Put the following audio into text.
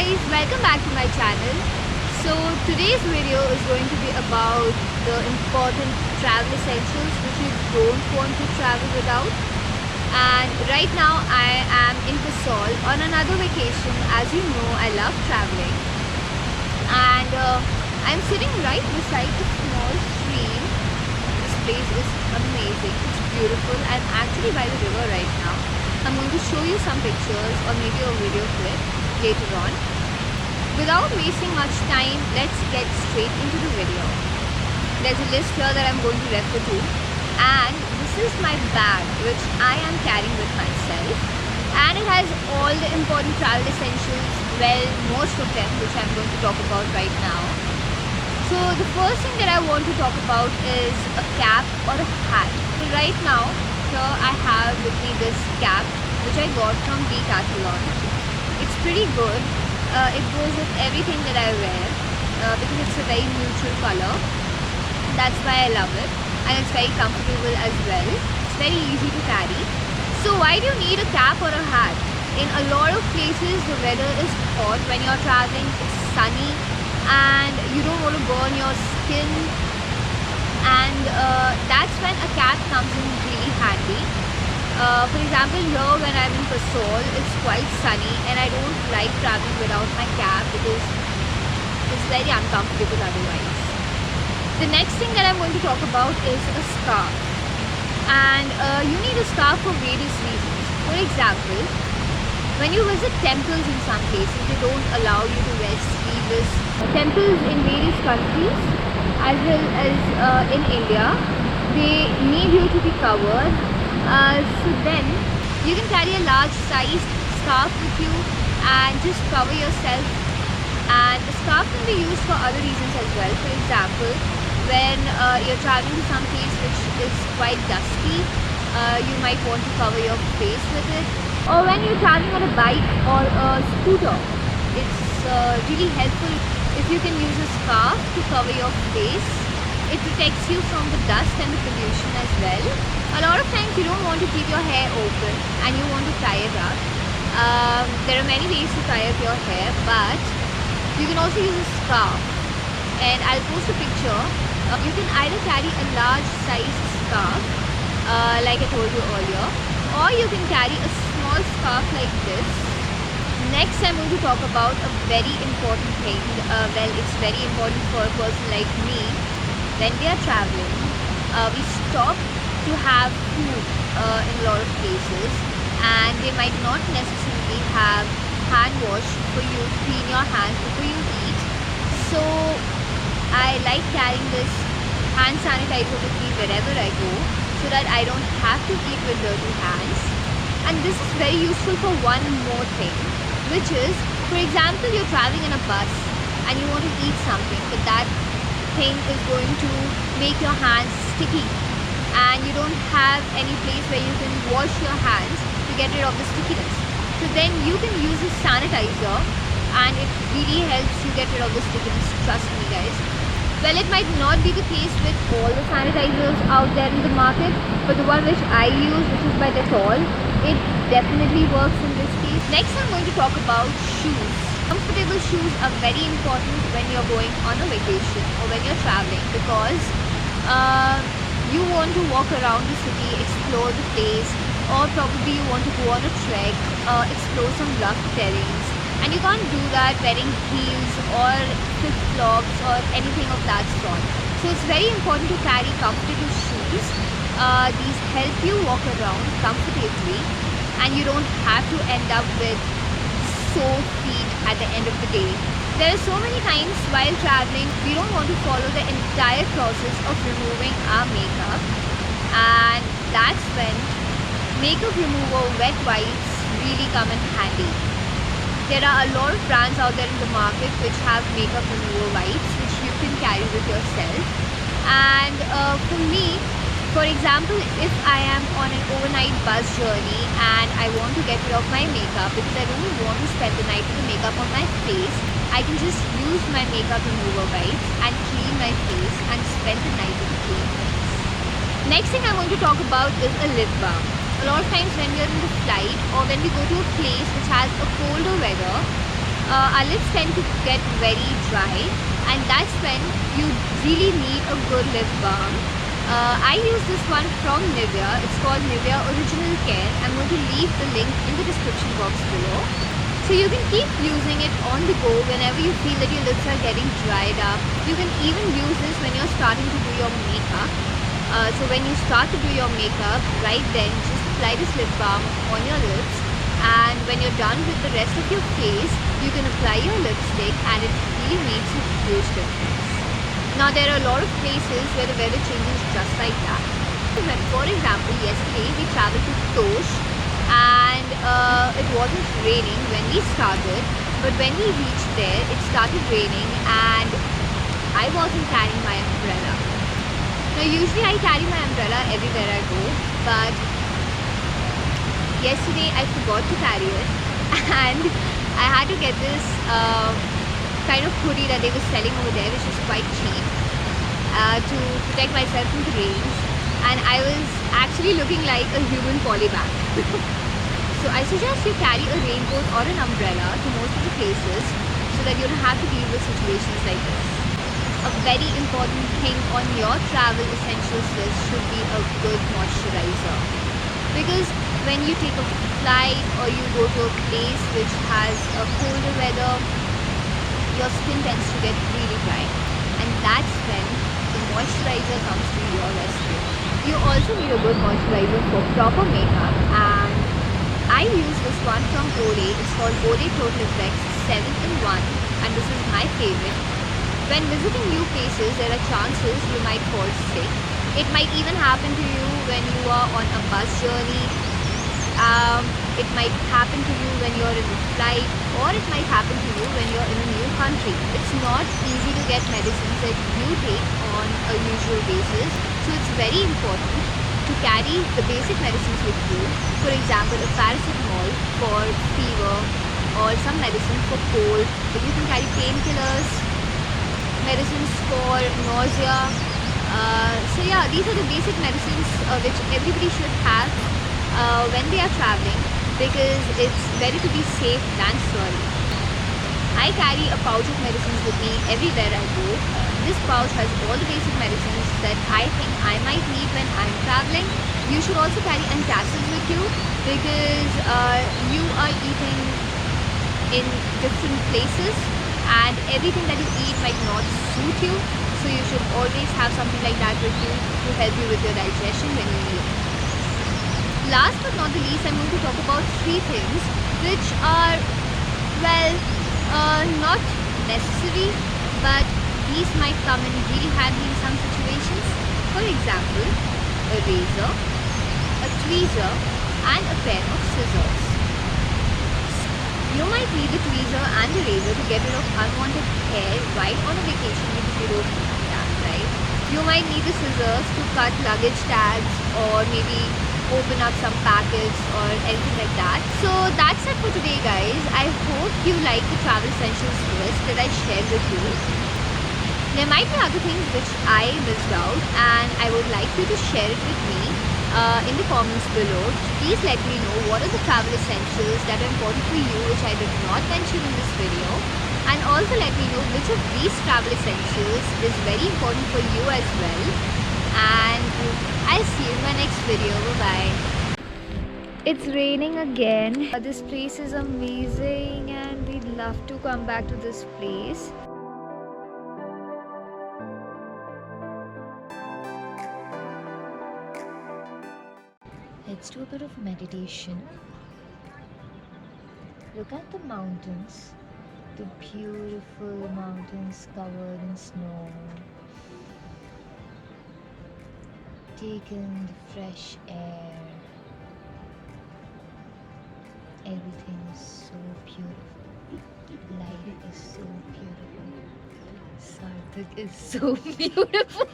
guys, welcome back to my channel. So today's video is going to be about the important travel essentials which you don't want to travel without. And right now I am in Kasol on another vacation. As you know, I love traveling, and I'm sitting right beside a small stream. This place is amazing, it's beautiful. I'm actually by the river right now. I'm going to show you some pictures or maybe a video clip later on. Without wasting much time, let's get straight into the video. There's a list here that I'm going to refer to, and this is my bag which I am carrying with myself, and it has all the important travel essentials, well, most of them, which I'm going to talk about right now. So the first thing that I want to talk about is a cap or a hat. So right now here I have with me this cap which I got from Decathlon. It's pretty good. It goes with everything that I wear because it's a very neutral color. That's why I love it, and it's very comfortable as well. It's very easy to carry. So why do you need a cap or a hat? In a lot of places the weather is hot when you're traveling, it's sunny, and you don't want to burn your skin, and that's when a cap comes in really handy. For example, here when I'm in Kasol, it's quite sunny and I don't like traveling without my cap because it's very uncomfortable otherwise. The next thing that I'm going to talk about is a scarf. And you need a scarf for various reasons. For example, when you visit temples in some places, they don't allow you to wear sleeveless. Temples in various countries as well as in India, they need you to be covered. So then you can carry a large sized scarf with you and just cover yourself. And the scarf can be used for other reasons as well. For example, when you're traveling to some place which is quite dusty, you might want to cover your face with it. Or when you're traveling on a bike or a scooter, it's really helpful if you can use a scarf to cover your face. It protects you from the dust and the pollution as well. A lot of times you don't want to keep your hair open and you want to tie it up. There are many ways to tie up your hair, but you can also use a scarf. And I'll post a picture. You can either carry a large sized scarf, like I told you earlier, or you can carry a small scarf like this. Next, I'm going to talk about a very important thing. Well, it's very important for a person like me. When we are traveling, we stop to have food in a lot of places, and they might not necessarily have hand wash for you to clean your hands before you eat. So I like carrying this hand sanitizer with me wherever I go, so that I don't have to eat with dirty hands. And this is very useful for one more thing, which is, for example, you're traveling in a bus and you want to eat something, but that thing is going to make your hands sticky, and you don't have any place where you can wash your hands to get rid of the stickiness. So then you can use a sanitizer, and it really helps you get rid of the stickiness, trust me guys. Well, it might not be the case with all the sanitizers out there in the market, but the one which I use, which is by Dettol, it definitely works in this case. Next, I'm going to talk about shoes. Comfortable shoes are very important when you're going on a vacation or when you're traveling, because you want to walk around the city, explore the place, or probably you want to go on a trek, explore some rough terrains, and you can't do that wearing heels or flip-flops or anything of that sort. So it's very important to carry comfortable shoes. These help you walk around comfortably, and you don't have to end up with sore feet at the end of the day. There are so many times while traveling we don't want to follow the entire process of removing our makeup, and that's when makeup remover wet wipes really come in handy. There are a lot of brands out there in the market which have makeup remover wipes which you can carry with yourself. And for me, for example, if I am on an overnight bus journey and I want to get rid of my makeup because I don't want to spend the night with the makeup on my face, I can just use my makeup remover wipes and clean my face and spend the night with a clean face. Next thing I'm going to talk about is a lip balm. A lot of times when we are in the flight or when we go to a place which has a colder weather, our lips tend to get very dry, and that's when you really need a good lip balm. I use this one from Nivea. It's called Nivea Original Care. I'm going to leave the link in the description box below. So you can keep using it on the go whenever you feel that your lips are getting dried up. You can even use this when you're starting to do your makeup. So when you start to do your makeup, right then just apply this lip balm on your lips, and when you're done with the rest of your face, you can apply your lipstick, and it really makes a huge difference. Now there are a lot of places where the weather changes just like that. For example, yesterday we traveled to Tosh, and it wasn't raining when we started, but when we reached there it started raining and I wasn't carrying my umbrella. Now usually I carry my umbrella everywhere I go, but yesterday I forgot to carry it and I had to get this kind of hoodie that they were selling over there, which is quite cheap, to protect myself from the rains, and I was actually looking like a human polybag. So I suggest you carry a raincoat or an umbrella to most of the places so that you don't have to deal with situations like this. A very important thing on your travel essentials list should be a good moisturizer, because when you take a flight or you go to a place which has a colder weather, your skin tends to get really dry, and that's when the moisturizer comes to your rescue. You also need a good moisturizer for proper makeup, and I use this one from Olay. It's called Olay Total Effects 7-in-1, and this is my favorite. When visiting new places, there are chances you might fall sick. It might even happen to you when you are on a bus journey. It might happen to you when you're in a flight, or it might happen to you when you're in a new country. It's not easy to get medicines that you take on a usual basis, so it's very important to carry the basic medicines with you. For example, a paracetamol for fever, or some medicine for cold. But you can carry painkillers, medicines for nausea. So yeah, these are the basic medicines which everybody should have when they are traveling, because it's better to be safe than sorry. I carry a pouch of medicines with me everywhere I go. This pouch has all the basic medicines that I think I might need when I'm traveling. You should also carry antacids with you, because you are eating in different places and everything that you eat might not suit you. So you should always have something like that with you to help you with your digestion when you eat. Last but not the least, I'm going to talk about 3 things which are, well, not necessary, but these might come in really handy in some situations. For example, a razor, a tweezer, and a pair of scissors. You might need the tweezer and the razor to get rid of unwanted hair right on a vacation, because you don't want that, right? You might need the scissors to cut luggage tags, or maybe open up some packets or anything like that. So that's it for today, guys. I hope you like the travel essentials list that I shared with you. There might be other things which I missed out, and I would like you to share it with me in the comments below. Please let me know what are the travel essentials that are important for you which I did not mention in this video, and also let me know which of these travel essentials is very important for you as well. And I'll see you in my next video. Bye-bye. It's raining again. This place is amazing and we'd love to come back to this place. Let's do a bit of meditation. Look at the mountains. The beautiful mountains covered in snow. Take in the fresh air. Everything is so beautiful. Life is so beautiful. Sarthak is so beautiful.